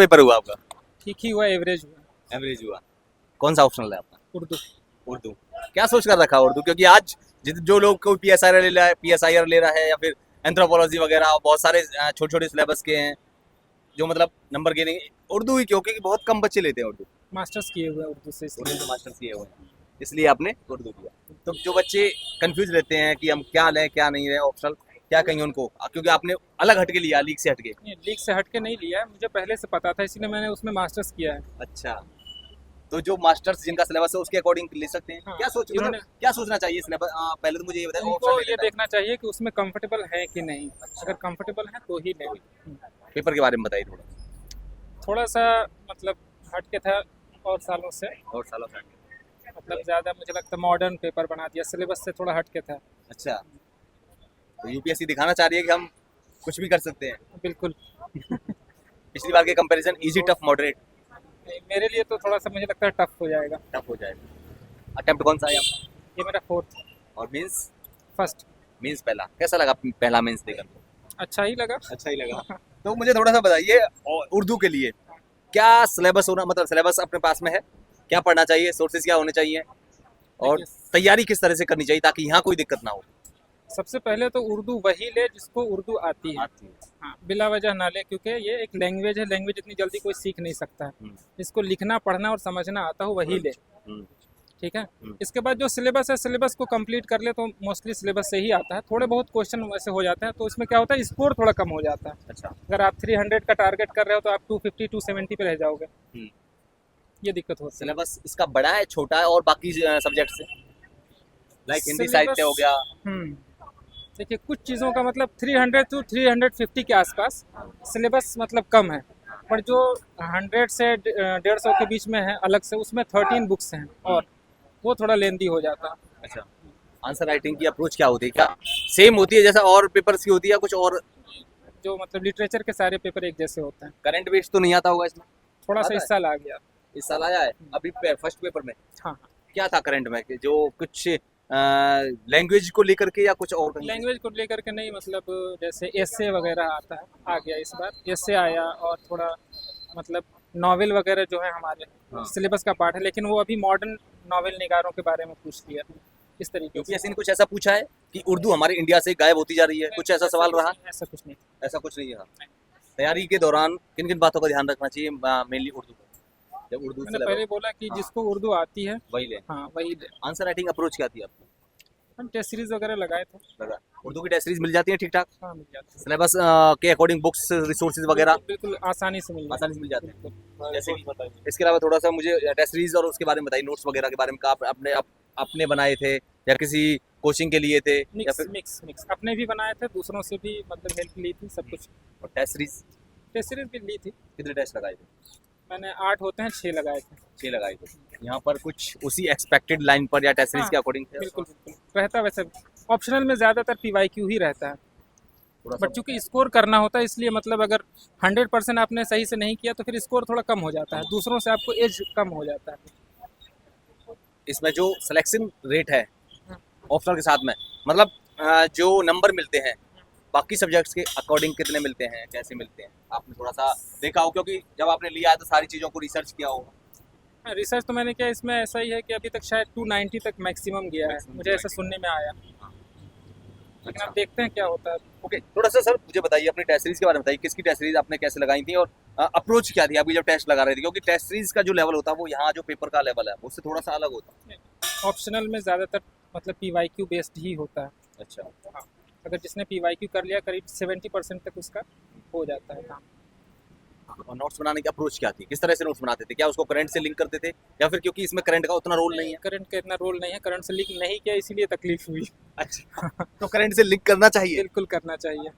Paper हुआ आपका? ठीक ही हुआ, एवरेज हुआ। एवरेज हुआ। कौन सा ऑप्शनल है आपका? उर्दू। उर्दू। क्या सोच कर रखा उर्दू? क्योंकि आज जो लोग कोई पीएसआई ले रहा है, पीएसआईआर ले रहा है, या फिर एंथ्रोपोलॉजी वगैरह बहुत सारे छोटे छोटे सिलेबस के हैं जो मतलब नंबर के नहीं, उर्दू ही क्यों? क्योंकि बहुत कम बच्चे लेते हैं उर्दू। मास्टर्स किए हुए हैं उर्दू से, उर्दू इसलिए। से मास्टर्स किए हुए हैं, इसलिए आपने उर्दू लिया। तो जो बच्चे कंफ्यूज रहते हैं कि हम क्या लें क्या नहीं लें ऑप्शनल, क्या कहेंगे उनको? क्योंकि आपने अलग हटके लिया, लीग से हटके। नहीं, लीग से हट के नहीं लिया है, मुझे पहले से पता था, इसलिए मैंने उसमें मास्टर्स किया है। अच्छा, तो जो मास्टर्स जिनका सिलेबस है उसके अकॉर्डिंग ले सकते हैं। हाँ, क्या सोच मतलब इन्होंने- क्या सोचना चाहिए सिलेबस? पहले तो मुझे ये बताएं, उनको ऑप्शन ये देखना चाहिए कि उसमें कंफर्टेबल है कि नहीं। अगर कंफर्टेबल है तो ही लें। पेपर के बारे में बताइए थोड़ा। थोड़ा सा मतलब हट के था और सालों से, और सालों से। मतलब ज़्यादा मुझे लगता है मॉडर्न पेपर बना दिया, सिलेबस से थोड़ा हट के था। अच्छा, तो यूपीएससी दिखाना चाह रही है कि हम कुछ भी कर सकते हैं। बिल्कुल। पिछली बार के कंपैरिजन इजी टफ मॉडरेट मेरे लिए तो थोड़ा सा मुझे लगता है टफ हो जाएगा। टफ हो जाएगा। अटेम्प्ट कौन सा है आपका? ये मेरा फोर्थ। और मींस? फर्स्ट। मींस पहला। कैसा लगा पहला मींस देकर? अच्छा ही लगा। अच्छा ही लगा। तो मुझे थोड़ा सा बताइए, उर्दू के लिए क्या सिलेबस होना, मतलब सिलेबस अपने पास में है? क्या पढ़ना चाहिए? सोर्सेज क्या होने चाहिए? और देखिए, तैयारी किस तरह से करनी चाहिए ताकि यहाँ कोई दिक्कत ना हो? सबसे पहले तो उर्दू वही ले जिसको उर्दू आती है। हाँ, बिला वजह ना ले, क्योंकि ये एक लैंग्वेज है, लैंग्वेज इतनी जल्दी कोई सीख नहीं सकता है। हम्म, जिसको लिखना पढ़ना और समझना आता हो वही ले। हम्म, ठीक है। हम्म। इसके बाद जो सिलेबस है, सिलेबस को कंप्लीट कर ले तो मोस्टली सिलेबस से ही आता है। थोड़े बहुत क्वेश्चन वैसे हो जाते हैं, तो इसमें क्या होता है, स्कोर थोड़ा कम हो जाता है। अच्छा। अगर आप 300 का टारगेट कर रहे हो तो आप 250 270 पे रह जाओगे। हम्म। ये दिक्कत होती है। सिलेबस इसका बड़ा है, छोटा है, और बाकी सब्जेक्ट से लाइक हिंदी Syllabus- साहित्य हो गया? हम्म देखिए, कुछ चीज़ों का मतलब 300 to 350 के आसपास सिलेबस मतलब कम है। पर जो 100 से 150 के बीच में है अलग से, उसमें 13 बुक्स हैं, और वो थोड़ा लेंदी हो जाता है। अच्छा, आंसर राइटिंग की अप्रोच क्या होती है? क्या सेम होती है जैसा और पेपर्स की होती है, या कुछ और? जो मतलब लिटरेचर के सारे पेपर एक जैसे होते हैं। करंट बेस्ड तो नहीं आता होगा इसमें? थोड़ा सा आता है? इस साल आ गया। इस साल आया है अभी फर्स्ट पेपर में? हाँ हाँ। क्या था करंट में कि जो कुछ लैंग्वेज को लेकर के या कुछ और? लैंग्वेज को लेकर के नहीं, मतलब जैसे एसे वगैरह आता है, आ गया इस बार एसे आया, और थोड़ा मतलब नॉवेल वगैरह जो है हमारे हाँ। सिलेबस का पार्ट है, लेकिन वो अभी मॉडर्न नॉवेल निगारों के बारे में पूछ लिया इस तरीके से। यूपीएससी ने कुछ ऐसा पूछा है कि उर्दू हमारे इंडिया से गायब होती जा रही है? कुछ ऐसा सवाल रहा? ऐसा कुछ नहीं। ऐसा कुछ नहीं रहा। तैयारी के दौरान किन किन बातों का ध्यान रखना चाहिए, मेनली उर्दू का? जब उर्दू मैंने से पहले बोला कि हाँ। जिसको उर्दू आती है वही ले। हाँ वही ले। आंसर राइटिंग अप्रोच क्या थी आपकी? हम टेस्ट सीरीज वगैरह लगाए थे। लगा उर्दू की टेस्ट सीरीज मिल जाती है ठीक ठाक? हाँ, मिल जाती है। सिलेबस के अकॉर्डिंग बुक्स रिसोर्सेज वगैरह बिल्कुल आसानी से मिल जाती है। आसानी से मिल जाते हैं? बिल्कुल। जैसे कि इसके अलावा थोड़ा सा मुझे टेस्ट सीरीज और उसके बारे में बताइए, नोट्स वगैरह के बारे में। आप अपने बनाए थे या किसी कोचिंग के लिए थे, या मिक्स फिर? मिक्स मिक्स अपने भी बनाए थे, दूसरों से भी मतलब हेल्प ली थी, सब कुछ। और टेस्ट सीरीज टेस्ट सीरीज भी ली थी। कितने टेस्ट लगाए थे? मैंने 8 होते हैं, 6 लगाए थे। 6 लगाए थे। यहाँ पर कुछ उसी एक्सपेक्टेड लाइन पर या टेस्ट सीरीज हाँ, के अकॉर्डिंग थे? बिल्कुल बिल्कुल रहता है। वैसे ऑप्शनल में ज़्यादातर पीवाईक्यू ही रहता है, थोड़ा सा बट चूंकि स्कोर करना होता है, इसलिए मतलब अगर 100% आपने सही से नहीं किया तो फिर स्कोर थोड़ा कम हो जाता है, दूसरों से आपको एज कम हो जाता है। इसमें जो सिलेक्शन रेट है ऑप्शनल के साथ में, मतलब जो नंबर मिलते हैं बाकी सब्जेक्ट्स के अकॉर्डिंग कितने मिलते हैं, कैसे मिलते हैं? आपने थोड़ा सा देखा हो, क्योंकि जब आपने लिया है तो सारी चीज़ों को रिसर्च किया होगा। रिसर्च तो मैंने किया, इसमें ऐसा ही है कि अभी तक शायद 290 तक मैक्सिमम गया है, Maximum मुझे ऐसा सुनने में आया। लेकिन अब देखते हैं क्या होता है। ओके, थोड़ा सा सर मुझे बताइए अपनी टेस्ट सीरीज के बारे में बताइए। किसकी टेस्ट सीरीज आपने कैसे लगाई थी, और अप्रोच क्या थी अभी जब टेस्ट लगा रहे थे? क्योंकि टेस्ट सीरीज का जो लेवल होता है वो यहाँ जो पेपर का लेवल है उससे थोड़ा सा अलग होता है। ऑप्शनल में ज़्यादातर मतलब पीवाईक्यू बेस्ड ही होता है। अच्छा, हाँ, अगर जिसने पीवाईक्यू कर लिया करीब 70% तक उसका हो जाता है काम। और नोट्स बनाने की अप्रोच क्या थी? किस तरह से नोट्स बनाते थे? क्या उसको करंट से लिंक करते थे, या फिर क्योंकि इसमें करंट का उतना रोल नहीं है? करंट का इतना रोल नहीं है, करंट से लिंक नहीं किया इसीलिए तकलीफ हुई। अच्छा, तो करंट से लिंक करना चाहिए। बिल्कुल करना चाहिए।